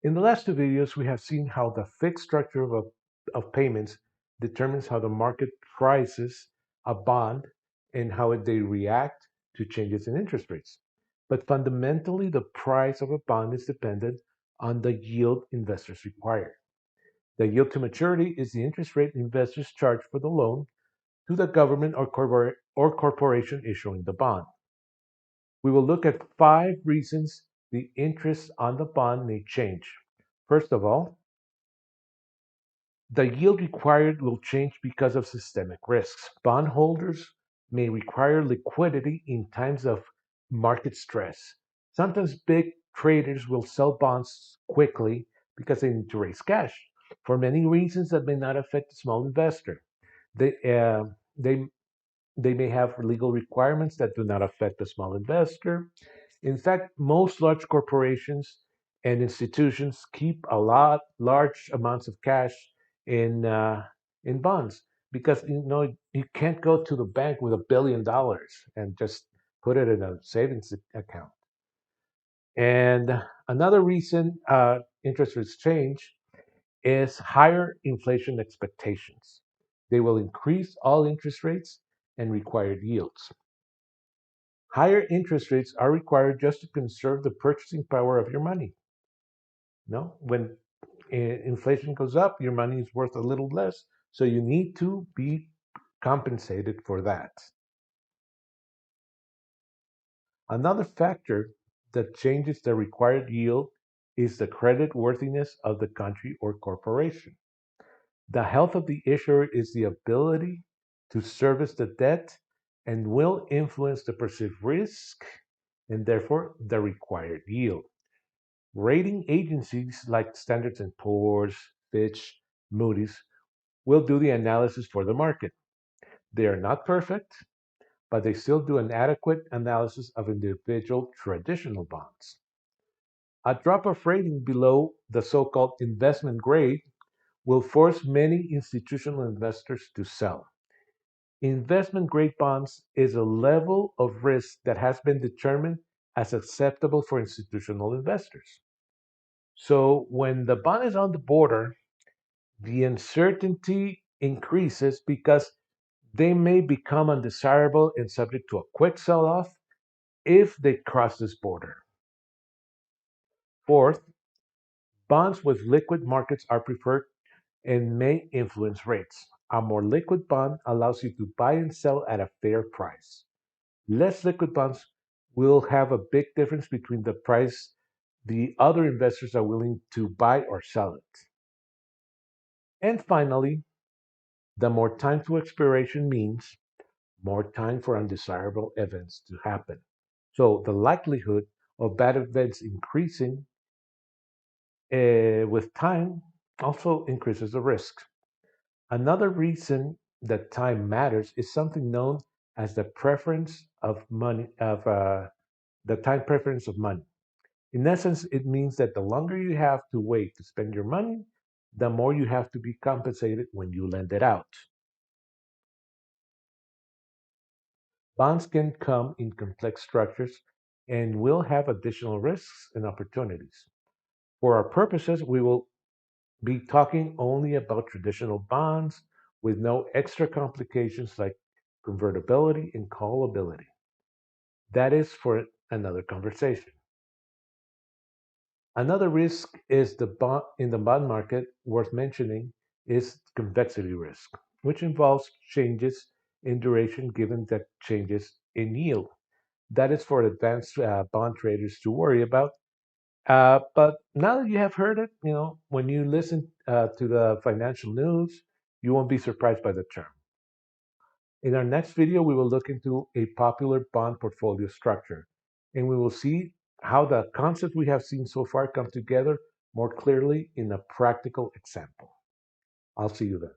In the last two videos, we have seen how the fixed structure of payments determines how the market prices a bond and how they react to changes in interest rates. But fundamentally, the price of a bond is dependent on the yield investors require. The yield to maturity is the interest rate investors charge for the loan to the government or corporation issuing the bond. We will look at 5 reasons the interest on the bond may change. First of all, the yield required will change because of systemic risks. Bondholders may require liquidity in times of market stress. Sometimes big traders will sell bonds quickly because they need to raise cash for many reasons that may not affect the small investor. They, uh, they, they may have legal requirements that do not affect the small investor. In fact, most large corporations and institutions keep large amounts of cash in bonds because you can't go to the bank with $1 billion and just put it in a savings account. And another reason interest rates change is higher inflation expectations. They will increase all interest rates and required yields. Higher interest rates are required just to conserve the purchasing power of your money. No, when inflation goes up, your money is worth a little less, so you need to be compensated for that. Another factor that changes the required yield is the credit worthiness of the country or corporation. The health of the issuer is the ability to service the debt and will influence the perceived risk and therefore the required yield. Rating agencies like Standard & Poor's, Fitch, Moody's will do the analysis for the market. They are not perfect, but they still do an adequate analysis of individual traditional bonds. A drop of rating below the so-called investment grade will force many institutional investors to sell. Investment grade bonds is a level of risk that has been determined as acceptable for institutional investors. So when the bond is on the border, the uncertainty increases because they may become undesirable and subject to a quick sell off if they cross this border. Fourth, bonds with liquid markets are preferred and may influence rates. A more liquid bond allows you to buy and sell at a fair price. Less liquid bonds will have a big difference between the price the other investors are willing to buy or sell it. And finally, the more time to expiration means more time for undesirable events to happen. So the likelihood of bad events increasing with time also increases the risk. Another reason that time matters is something known as the preference of money of the time preference of money. In essence, it means that the longer you have to wait to spend your money, the more you have to be compensated when you lend it out. Bonds can come in complex structures and will have additional risks and opportunities. For our purposes, we will be talking only about traditional bonds with no extra complications like convertibility and callability. That is for another conversation. Another risk is in the bond market worth mentioning is convexity risk, which involves changes in duration given that changes in yield. That is for advanced bond traders to worry about. But now that you have heard it, when you listen to the financial news, you won't be surprised by the term. In our next video, we will look into a popular bond portfolio structure, and we will see how the concepts we have seen so far come together more clearly in a practical example. I'll see you then.